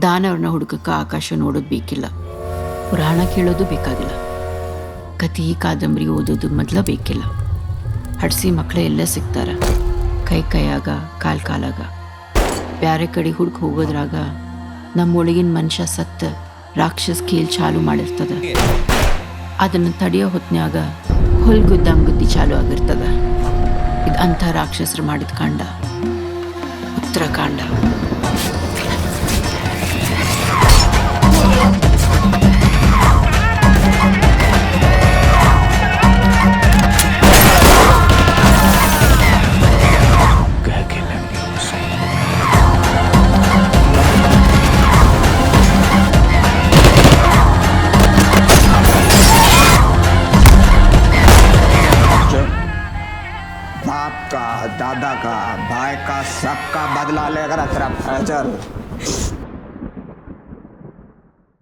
ದಾನವ್ರನ್ನ ಹುಡುಕಕ್ಕೆ ಆಕಾಶ ನೋಡೋದು ಬೇಕಿಲ್ಲ, ಪುರಾಣ ಕೇಳೋದು ಬೇಕಾಗಿಲ್ಲ, ಕಥೆ ಕಾದಂಬರಿ ಓದೋದು ಮೊದಲ ಬೇಕಿಲ್ಲ. ಹಡ್ಸಿ ಮಕ್ಕಳೇ ಎಲ್ಲ ಸಿಗ್ತಾರ, ಕೈ ಕೈಯಾಗ ಕಾಲ್ ಕಾಲಾಗ. ಬ್ಯಾರೆ ಕಡೆ ಹುಡುಕ್ ಹೋಗೋದ್ರಾಗ ನಮ್ಮೊಳಗಿನ ಮನುಷ್ಯ ಸತ್ತ ರಾಕ್ಷಸ ಕೇಲ್ ಚಾಲು ಮಾಡಿರ್ತದ. ಅದನ್ನು ತಡೆಯೋ ಹೊತ್ನ್ಯಾಗ ಹೊಲ್ಗುದ್ದಾಂಗುದ್ದಿ ಚಾಲು ಆಗಿರ್ತದ. ಇದು ಅಂಥ ರಾಕ್ಷಸರು ಮಾಡಿದ ಕಾಂಡ ಉತ್ತರಾಖಂಡ. बाप का, दादा का, भाई का, सबका बदला लेकर अतरा फैजल